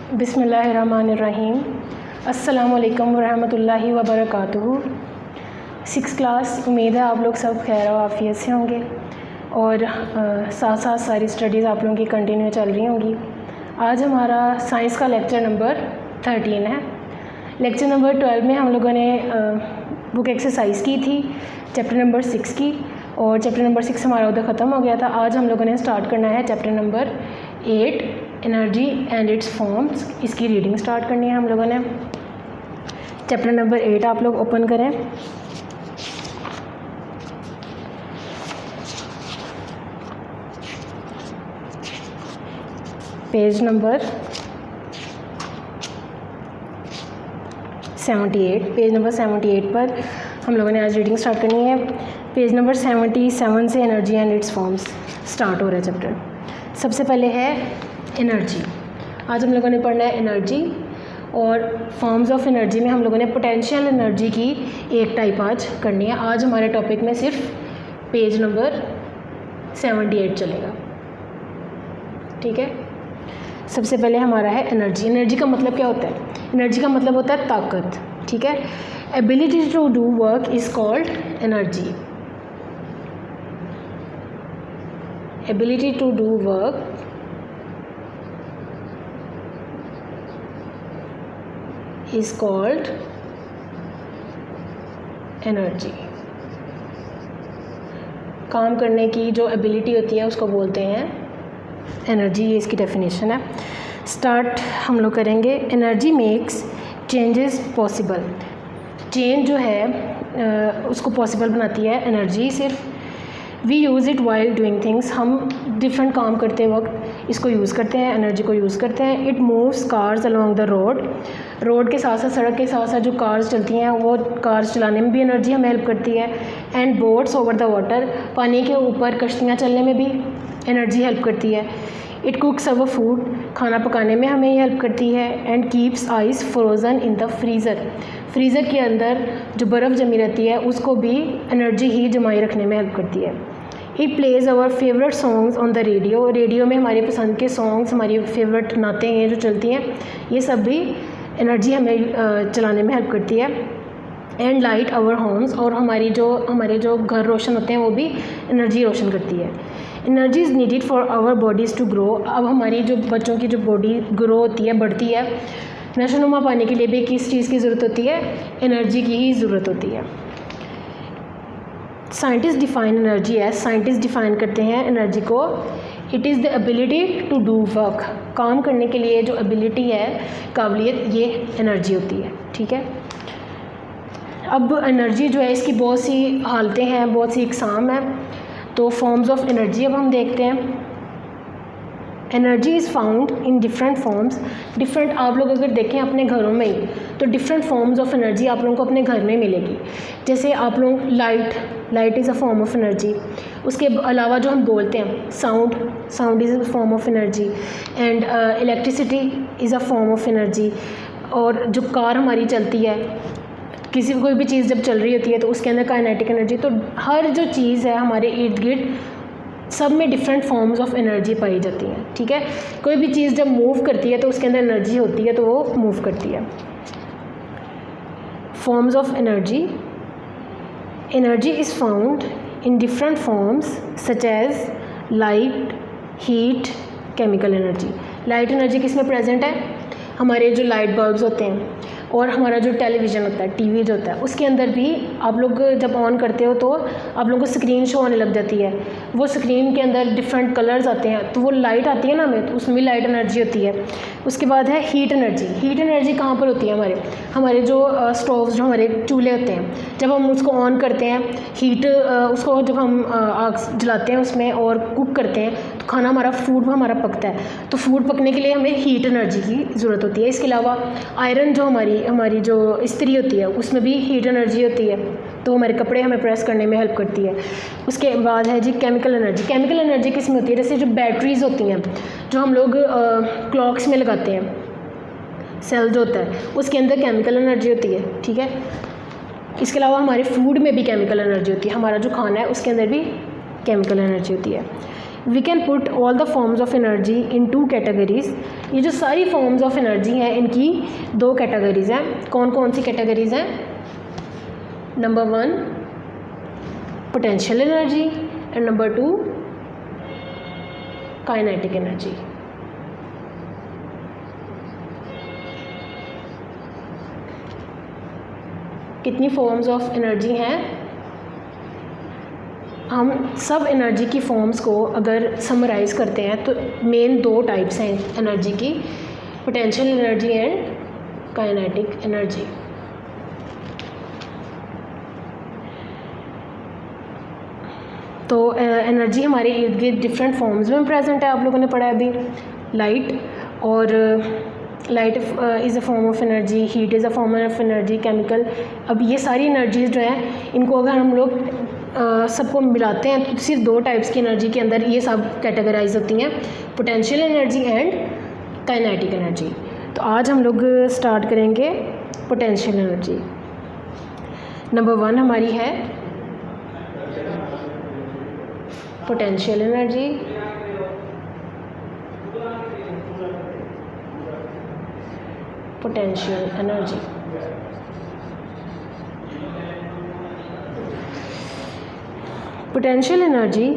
बिस्मिल्लाहिर्रहमानिर्रहीम। अस्सलामु अलैकुम वरहमतुल्लाहि वबरकातुहू। 6th क्लास, उम्मीद है आप लोग सब खैर व आफियत से होंगे और साथ साथ सारी स्टडीज़ आप लोगों की कंटिन्यू चल रही होंगी। आज हमारा साइंस का लेक्चर नंबर 13 है। लेक्चर नंबर 12 में हम लोगों ने बुक एक्सरसाइज की थी चैप्टर नंबर 6 की, और चैप्टर नंबर 6 हमारा उधर ख़त्म हो गया था। आज हम लोगों ने स्टार्ट करना है chapter number 8, energy and it's forms. इसकी रीडिंग स्टार्ट करनी है हम लोगों ने। चैप्टर नंबर 8 आप लोग ओपन करें। पेज नंबर 78, पेज नंबर 78 पर हम लोगों ने आज रीडिंग स्टार्ट करनी है। पेज नंबर 77 से energy and it's forms start हो रहा है चैप्टर। सबसे पहले है एनर्जी। आज हम लोगों ने पढ़ना है एनर्जी, और फॉर्म्स ऑफ एनर्जी में हम लोगों ने पोटेंशियल एनर्जी की एक टाइप आज करनी है। आज हमारे टॉपिक में सिर्फ पेज नंबर 78 चलेगा, ठीक है। सबसे पहले हमारा है एनर्जी। एनर्जी का मतलब क्या होता है? एनर्जी का मतलब होता है ताकत, ठीक है। Ability to do work is called energy. Ability to do work is called energy. काम करने की जो एबिलिटी होती है उसको बोलते हैं एनर्जी। ये इसकी डेफिनेशन है। स्टार्ट हम लोग करेंगे। Energy makes changes possible. Change जो है उसको पॉसिबल बनाती है एनर्जी सिर्फ। We use it while doing things. हम डिफरेंट काम करते वक्त इसको यूज़ करते हैं, एनर्जी को यूज़ करते हैं। It moves cars along the road. Road के साथ साथ, सड़क के साथ साथ जो कार्स चलती हैं वो कार्स चलाने में भी एनर्जी हमें हेल्प करती है। And boats over the water. पानी के ऊपर कश्तियाँ चलने में भी एनर्जी हेल्प करती है। It कुक्स our food. खाना पकाने में हमें ये हेल्प करती है। And keeps ice frozen in the freezer. Freezer के अंदर जो बर्फ़ जमी रहती है उसको भी एनर्जी ही जमाई रखने में हेल्प करती है। It plays our favourite songs on the radio. Radio में हमारे पसंद के सॉन्ग्स, हमारी फेवरेट नातें हैं जो चलती हैं, ये सब भी एनर्जी हमें चलाने में हेल्प करती है। And light our homes. और हमारे जो घर रोशन होते हैं वो भी एनर्जी रोशन करती है। Energy is needed for our bodies to grow. अब हमारी जो बच्चों की जो बॉडी ग्रो होती है, बढ़ती है, नशोनुमा पाने के लिए भी किस चीज़ की ज़रूरत होती है? एनर्जी की ही ज़रूरत होती है। Scientist define energy as. Scientist define करते हैं एनर्जी को, it is the ability to do work. काम करने के लिए जो एबिलिटी है, काबिलियत, ये एनर्जी होती है, ठीक है। अब एनर्जी जो है इसकी बहुत सी हालतें हैं, बहुत सी इकसाम हैं। तो फॉर्म्स ऑफ एनर्जी अब हम देखते हैं। Energy is found in different forms. Different, आप लोग अगर देखें अपने घरों में ही, तो डिफरेंट फॉर्म्स ऑफ एनर्जी आप लोगों को अपने घर में मिलेगी। जैसे आप लोग light is a form of energy. उसके अलावा जो हम बोलते हैं sound is a form of energy. And electricity is a form of energy. और जो कार हमारी चलती है, कोई भी चीज़ जब चल रही होती है तो उसके अंदर काइनेटिक एनर्जी। तो हर जो चीज़ है हमारे इर्द गिर्द, सब में डिफरेंट फॉर्म्स ऑफ एनर्जी पाई जाती हैं, ठीक है। कोई भी चीज़ जब मूव करती है तो उसके अंदर एनर्जी होती है, तो वो मूव करती है। Forms of energy. Energy is found in different forms such as light, heat, chemical energy. Light energy किस में प्रेजेंट है? हमारे जो लाइट बल्ब्स होते हैं, और हमारा जो टेलीविज़न होता है, टीवी जो होता है, उसके अंदर भी आप लोग जब ऑन करते हो तो आप लोगों को स्क्रीन शो होने लग जाती है। वो स्क्रीन के अंदर डिफरेंट कलर्स आते हैं, तो वो लाइट आती है ना हमें, तो उसमें भी लाइट एनर्जी होती है। उसके बाद है हीट एनर्जी। हीट एनर्जी कहाँ पर होती है? हमारे जो स्टोव्स, जो हमारे चूल्हे होते हैं, जब हम उसको ऑन करते हैं, हीट उसको जब हम आग जलाते हैं उसमें और कुक करते हैं, तो खाना हमारा पकता है। तो फूड पकने के लिए हमें हीट एनर्जी की ज़रूरत होती है। इसके अलावा आयरन जो हमारी जो इस्त्री होती है उसमें भी हीट एनर्जी होती है, तो हमारे कपड़े हमें प्रेस करने में हेल्प करती है। उसके बाद है जी केमिकल एनर्जी। केमिकल एनर्जी किस में होती है? जैसे जो बैटरीज होती हैं, जो हम लोग क्लॉक्स में लगाते हैं, सेल जो होता है उसके अंदर केमिकल एनर्जी होती है, ठीक है। इसके अलावा हमारे फूड में भी केमिकल एनर्जी होती है। हमारा जो खाना है उसके अंदर भी केमिकल एनर्जी होती है। We can put all the forms of energy in 2 categories. ये जो सारी फॉर्म्स ऑफ एनर्जी हैं इनकी 2 कैटेगरीज हैं। कौन कौन सी कैटेगरीज हैं? Number 1 potential energy and number 2 kinetic energy. कितनी फॉर्म्स ऑफ एनर्जी हैं? हम सब एनर्जी की फॉर्म्स को अगर समराइज़ करते हैं तो मेन 2 टाइप्स हैं एनर्जी की, potential energy and kinetic energy. तो एनर्जी हमारे इर्द गिर्द डिफरेंट फॉर्म्स में प्रेजेंट है। आप लोगों ने पढ़ा है अभी लाइट, और light is a form of energy, heat is a form of energy, chemical. अब ये सारी एनर्जीज़ जो हैं इनको अगर हम लोग सबको मिलाते हैं तो सिर्फ 2 टाइप्स की एनर्जी के अंदर ये सब कैटेगराइज होती हैं, potential energy and kinetic energy. तो आज हम लोग स्टार्ट करेंगे पोटेंशियल एनर्जी। नंबर 1 हमारी है potential energy. Potential energy potential energy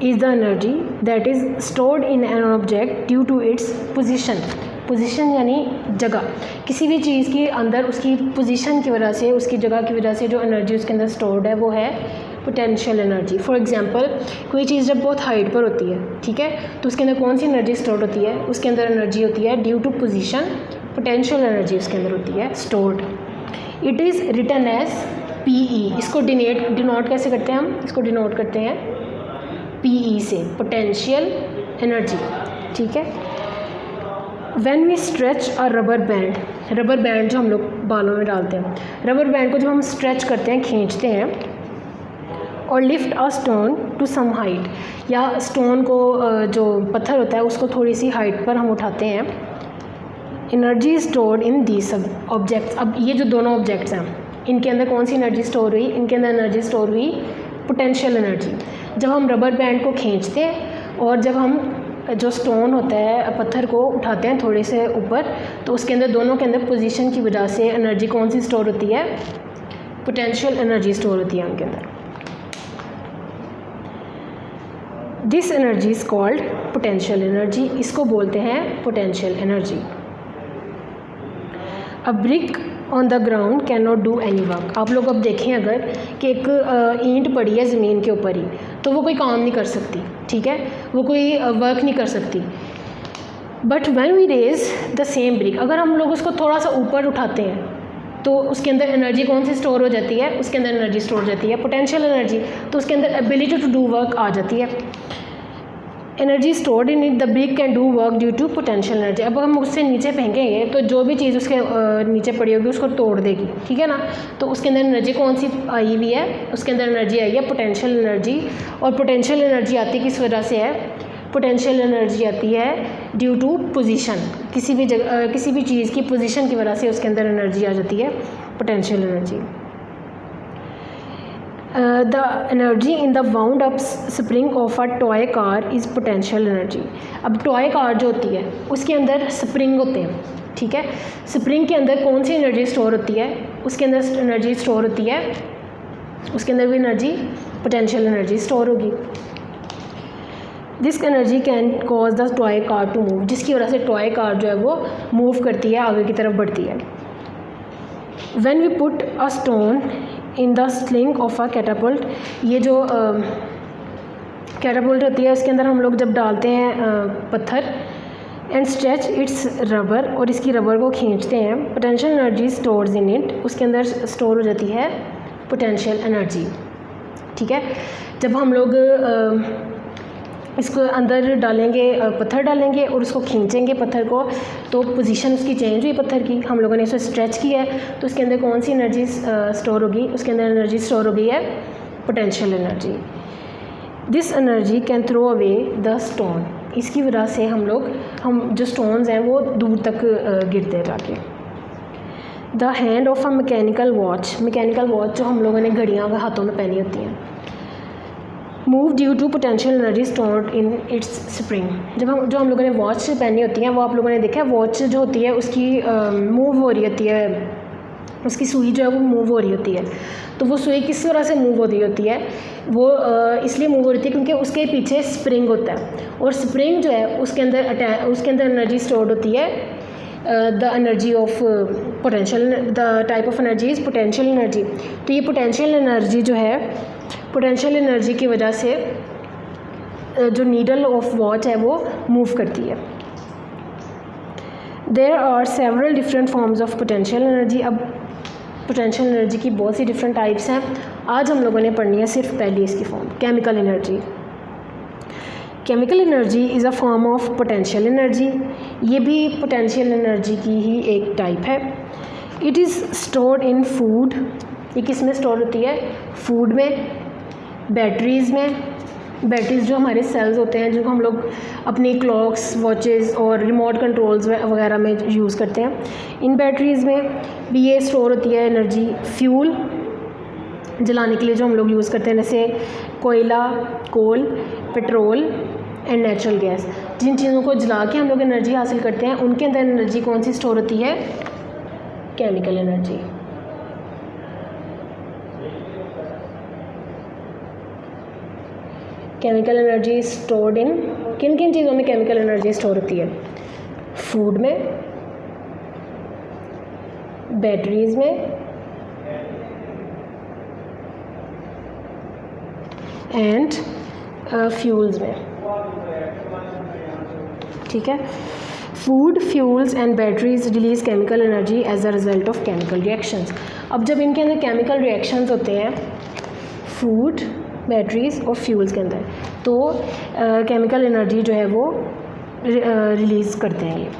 is the energy that is stored in an object due to its position। Position यानी जगह, किसी भी चीज़ के अंदर उसकी पोजीशन की वजह से, उसकी जगह की वजह से जो एनर्जी उसके अंदर स्टोर्ड है वो है पोटेंशियल एनर्जी। फॉर एग्जांपल कोई चीज़ जब बहुत हाइट पर होती है, ठीक है, तो उसके अंदर कौन सी एनर्जी स्टोर्ड होती है? उसके अंदर एनर्जी होती है due to position, potential energy उसके अंदर होती है stored. It is written as PE। इसको डिनोट कैसे करते हैं हम? इसको डिनोट करते हैं PE से, पोटेंशियल एनर्जी, ठीक है। When we stretch a rubber band, rubber band जो हम लोग बालों में डालते हैं, रबर बैंड को जब हम स्ट्रेच करते हैं, खींचते हैं, और lift a stone to some height, या स्टोन को जो पत्थर होता है उसको थोड़ी सी हाइट पर हम उठाते हैं, energy stored in these objects. अब ये जो दोनों ऑब्जेक्ट्स हैं इनके अंदर कौन सी एनर्जी स्टोर हुई? इनके अंदर एनर्जी स्टोर हुई पोटेंशियल एनर्जी। जब हम रबर बैंड को खींचते हैं और जब हम जो स्टोन होता है पत्थर को उठाते हैं थोड़े से ऊपर, तो उसके अंदर दोनों के अंदर पोजीशन की वजह से एनर्जी कौन सी स्टोर होती है? पोटेंशियल एनर्जी स्टोर होती है उनके अंदर। This energy is called potential energy. इसको बोलते हैं potential energy. A brick on the ground can not do any work. आप लोग अब देखें अगर कि एक ईंट पड़ी है ज़मीन के ऊपर ही, तो वो कोई काम नहीं कर सकती, ठीक है, वो कोई वर्क नहीं कर सकती। But when we raise the same brick, अगर हम लोग उसको थोड़ा सा ऊपर उठाते हैं तो उसके अंदर एनर्जी कौन सी स्टोर हो जाती है? उसके अंदर एनर्जी स्टोर हो जाती है पोटेंशियल एनर्जी। तो उसके अंदर एबिलिटी टू डू वर्क आ जाती है। Energy stored in it, the brick can do work due to potential energy. अब हम उससे नीचे फेंकेंगे तो जो भी चीज़ उसके नीचे पड़ी होगी उसको तोड़ देगी, ठीक है ना। तो उसके अंदर एनर्जी कौन सी आई हुई है? उसके अंदर एनर्जी आई है पोटेंशियल एनर्जी। और पोटेंशियल एनर्जी आती किस वजह से है? पोटेंशियल एनर्जी आती है ड्यू टू पोजीशन। किसी भी जगह किसी भी चीज़ की पोजीशन की वजह से उसके अंदर एनर्जी आ जाती है potential energy. The energy in the wound up spring of a toy car is potential energy. अब टॉय कार जो होती है उसके अंदर स्प्रिंग होते हैं, ठीक है। स्प्रिंग के अंदर कौन सी एनर्जी स्टोर होती है? उसके अंदर एनर्जी स्टोर होती है, उसके अंदर भी एनर्जी पोटेंशियल एनर्जी स्टोर होगी। This energy can cause the toy car to move, जिसकी वजह से टॉय कार जो है वो मूव करती है, आगे की तरफ बढ़ती है। When we put a stone in the sling of a catapult, ये जो कैटापल्ट होती है उसके अंदर हम लोग जब डालते हैं पत्थर, एंड स्ट्रेच इट्स रबर, और इसकी रबर को खींचते हैं, potential energy stores in it, उसके अंदर स्टोर हो जाती है पोटेंशियल एनर्जी, ठीक है। जब हम लोग इसको अंदर डालेंगे, पत्थर डालेंगे और उसको खींचेंगे पत्थर को, तो पोजीशन उसकी चेंज हुई पत्थर की, हम लोगों ने इसे स्ट्रेच किया है, तो उसके अंदर कौन सी एनर्जी स्टोर होगी? उसके अंदर एनर्जी स्टोर हो गई है potential energy. This energy can throw away the stone, इसकी वजह से हम जो स्टोन्स हैं वो दूर तक गिरते हैं जाके। The hand of a mechanical watch, mechanical watch जो हम लोगों ने घड़ियाँ हाथों में पहनी होती हैं, move due to potential energy stored in its spring. जब हम लोगों ने वॉच पहनी होती है, वो आप लोगों ने देखा है, वॉच जो होती है उसकी मूव हो रही होती है, उसकी सुई जो है वो मूव हो रही होती है। तो वो सुई किस तरह से मूव हो रही होती है, वो इसलिए मूव हो रही है क्योंकि उसके पीछे स्प्रिंग होता है, और स्प्रिंग जो है उसके अंदर एनर्जी स्टोर्ड होती है। The energy of potential, the type of energy is potential energy. तो ये पोटेंशियल एनर्जी जो है, पोटेंशियल एनर्जी की वजह से जो नीडल ऑफ वॉच है वो मूव करती है। There are several different forms of potential energy. अब पोटेंशियल एनर्जी की बहुत सी डिफरेंट टाइप्स हैं। आज हम लोगों ने पढ़नी है सिर्फ पहली इसकी form, chemical energy. Chemical energy is a form of potential energy. ये भी पोटेंशियल एनर्जी की ही एक टाइप है। It is stored in food. ये किस में स्टोर होती है? फूड में, बैटरीज़ में। बैटरीज़ जो हमारे सेल्स होते हैं, जिनको हम लोग अपनी क्लॉक्स, वॉचेस और रिमोट कंट्रोल्स वगैरह में यूज़ करते हैं, इन बैटरीज़ में भी ये स्टोर होती है एनर्जी। फ्यूल जलाने के लिए जो हम लोग यूज़ करते हैं, जैसे कोयला, कोल, पेट्रोल एंड नेचुरल गैस, जिन चीज़ों को जला के हम लोग एनर्जी हासिल करते हैं, उनके अंदर एनर्जी कौन सी स्टोर होती है? Chemical energy. Chemical energy stored इन, किन किन चीज़ों में केमिकल एनर्जी स्टोर होती है? फूड में, बैटरीज़ में एंड फ्यूल्स में। ठीक है। Food, fuels and batteries release chemical energy as a result of chemical reactions. अब जब इनके अंदर केमिकल रिएक्शंस होते हैं, फूड, बैटरीज और फ्यूल्स के अंदर, तो केमिकल एनर्जी जो है वो रिलीज़ करते हैं।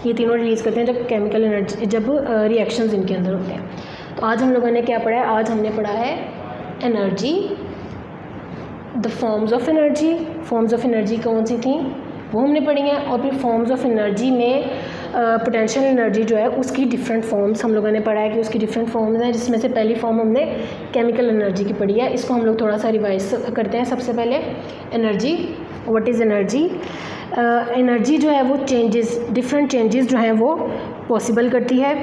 ये तीनों रिलीज़ करते हैं जब केमिकल एनर्जी, जब रिएक्शंस इनके अंदर होते हैं। तो आज हम लोगों ने क्या पढ़ा है? आज हमने पढ़ा है energy, the forms of energy. Forms of energy कौन सी थी वो हमने पढ़ी हैं, और फिर फॉर्म्स ऑफ एनर्जी में पोटेंशियल एनर्जी जो है उसकी डिफरेंट फॉर्म्स हम लोगों ने पढ़ा है कि उसकी डिफरेंट फॉर्म्स हैं, जिसमें से पहली फॉर्म हमने केमिकल एनर्जी की पढ़ी है। इसको हम लोग थोड़ा सा रिवाइज करते हैं। सबसे पहले energy, what is energy? Energy जो है वो चेंजेस, डिफरेंट चेंजेस जो हैं वो पॉसिबल करती है।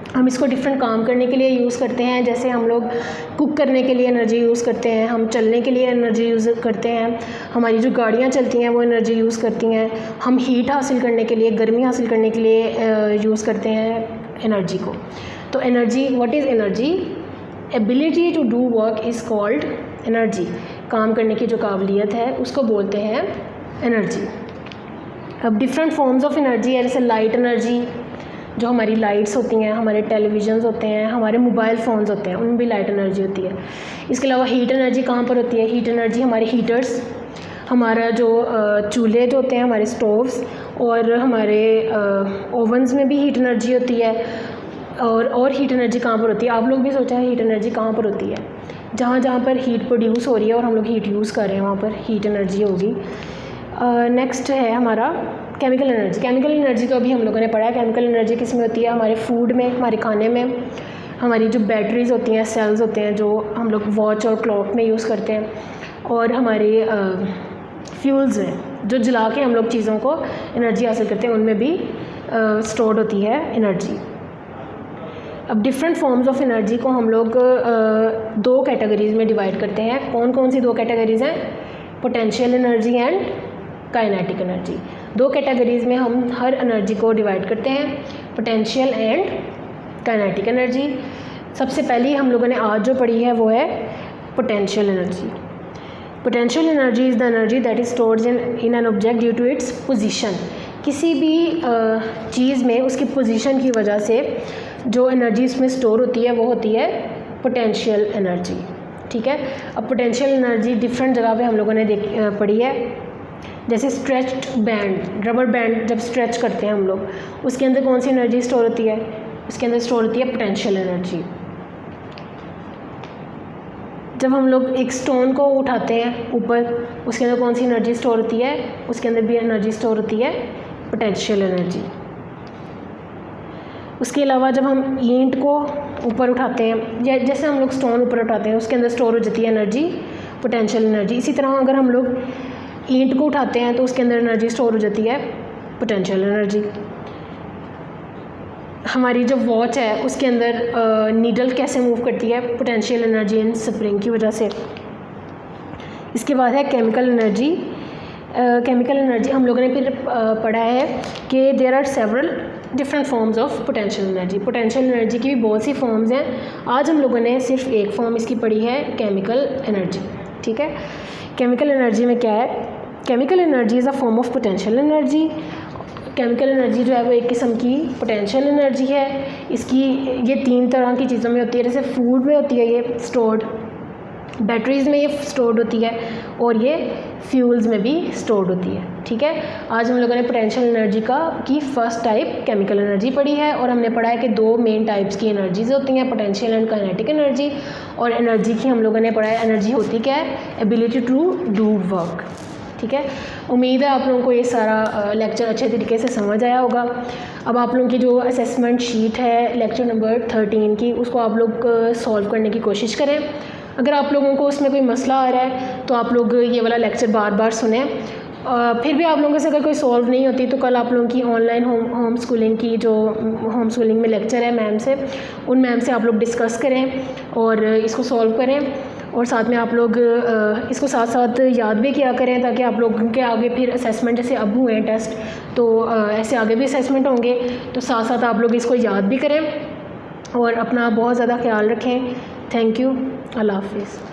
हम इसको डिफरेंट काम करने के लिए यूज़ करते हैं, जैसे हम लोग कुक करने के लिए एनर्जी यूज़ करते हैं, हम चलने के लिए एनर्जी यूज़ करते हैं, हमारी जो गाड़ियाँ चलती हैं वो एनर्जी यूज़ करती हैं, हम हीट हासिल करने के लिए, गर्मी हासिल करने के लिए यूज़ करते हैं एनर्जी को। तो energy, what is energy? Ability to do work is called energy. काम करने की जो काबिलियत है उसको बोलते हैं एनर्जी। अब डिफरेंट फॉर्म्स ऑफ एनर्जी है, जैसे लाइट एनर्जी, जो हमारी लाइट्स होती हैं, हमारे टेलीविज़न्स होते हैं, हमारे मोबाइल फ़ोन्स होते हैं, उनमें भी लाइट एनर्जी होती है। इसके अलावा हीट एनर्जी कहाँ पर होती है? हीट एनर्जी हमारे हीटर्स, हमारा जो चूल्हे जो होते हैं, हमारे स्टोव्स, और हमारे ओवन्स में भी हीट एनर्जी होती है। और हीट एनर्जी कहाँ पर होती है? आप लोग भी सोचा है हीट एनर्जी कहाँ पर होती है? जहाँ जहाँ पर हीट प्रोड्यूस हो रही है और हम लोग हीट यूज़ कर रहे हैं, वहाँ पर हीट एनर्जी होगी। नेक्स्ट है हमारा केमिकल एनर्जी। केमिकल एनर्जी तो अभी हम लोगों ने पढ़ा है। केमिकल एनर्जी किस में होती है? हमारे फूड में, हमारे खाने में, हमारी जो बैटरीज होती हैं, सेल्स होते हैं, जो हम लोग वॉच और क्लॉक में यूज़ करते हैं, और हमारे फ्यूल्स में, जो जला के हम लोग चीज़ों को एनर्जी हासिल करते हैं, उनमें भी स्टोर्ड होती है एनर्जी। अब डिफरेंट फॉर्म्स ऑफ एनर्जी को हम लोग दो कैटेगरीज़ में डिवाइड करते हैं। कौन कौन सी दो कैटेगरीज़ हैं? Potential energy and kinetic energy. दो कैटेगरीज़ में हम हर एनर्जी को डिवाइड करते हैं, पोटेंशियल एंड काइनेटिक एनर्जी। सबसे पहली हम लोगों ने आज जो पढ़ी है वो है potential energy. Potential energy is the energy that is stored in an object due to its position. किसी भी चीज़ में उसकी पोजीशन की वजह से जो एनर्जी उसमें स्टोर होती है वो होती है पोटेंशियल एनर्जी। ठीक है। अब पोटेंशियल एनर्जी डिफरेंट जगह पे हम लोगों ने पढ़ी है, जैसे स्ट्रेच्ड बैंड, रबर बैंड जब स्ट्रेच करते हैं हम लोग, उसके अंदर कौन सी एनर्जी स्टोर होती है? उसके अंदर स्टोर होती है पोटेंशियल एनर्जी। जब हम लोग एक स्टोन को उठाते हैं ऊपर, उसके अंदर कौन सी एनर्जी स्टोर होती है? उसके अंदर भी एनर्जी स्टोर होती है पोटेंशियल एनर्जी। उसके अलावा जब हम ईंट को ऊपर उठाते हैं, या जैसे हम लोग स्टोन ऊपर उठाते हैं, उसके अंदर स्टोर हो जाती है एनर्जी पोटेंशियल एनर्जी। इसी तरह अगर हम लोग ईंट को उठाते हैं तो उसके अंदर एनर्जी स्टोर हो जाती है, पोटेंशियल एनर्जी। हमारी जो वॉच है उसके अंदर नीडल कैसे मूव करती है, पोटेंशियल एनर्जी इन स्प्रिंग की वजह से। इसके बाद है केमिकल एनर्जी। केमिकल एनर्जी हम लोगों ने फिर पढ़ा है कि there are several different forms of potential energy. Potential energy की भी बहुत सी फॉर्म्स हैं। आज हम लोगों ने सिर्फ एक फॉर्म इसकी पढ़ी है, केमिकल एनर्जी। ठीक है, केमिकल एनर्जी में क्या है? Chemical energy is a form of potential energy. Chemical energy जो है वो एक किस्म की पोटेंशियल एनर्जी है। इसकी ये 3 तरह की चीज़ों में होती है, जैसे फूड में होती है ये स्टोर्ड, बैटरीज़ में ये स्टोर्ड होती है, और ये फ्यूल्स में भी स्टोर्ड होती है। ठीक है, आज हम लोगों ने पोटेंशियल एनर्जी की फर्स्ट टाइप केमिकल एनर्जी पढ़ी है, और हमने पढ़ा है कि 2 मेन टाइप्स की एनर्जीज होती हैं, पोटेंशियल एंड काइनेटिक एनर्जी। और एनर्जी की हम लोगों ने पढ़ा है, एनर्जी होती क्या है? Ability to do work. ठीक है, उम्मीद है आप लोगों को ये सारा लेक्चर अच्छे तरीके से समझ आया होगा। अब आप लोगों की जो असेसमेंट शीट है लेक्चर नंबर 13 की, उसको आप लोग सॉल्व करने की कोशिश करें। अगर आप लोगों को उसमें कोई मसला आ रहा है तो आप लोग ये वाला लेक्चर बार बार सुनें। फिर भी आप लोगों से अगर कोई सॉल्व नहीं होती तो कल आप लोगों की ऑनलाइन होम स्कूलिंग की जो होम स्कूलिंग में लेक्चर है मैम से, उन मैम से आप लोग डिस्कस करें और इसको सॉल्व करें, और साथ में आप लोग इसको साथ साथ याद भी किया करें, ताकि आप लोगों के आगे फिर असेसमेंट, जैसे अब हुए हैं टेस्ट, तो ऐसे आगे भी असेसमेंट होंगे, तो साथ साथ आप लोग इसको याद भी करें और अपना बहुत ज़्यादा ख्याल रखें। थैंक यू, अल्लाह हाफिज़।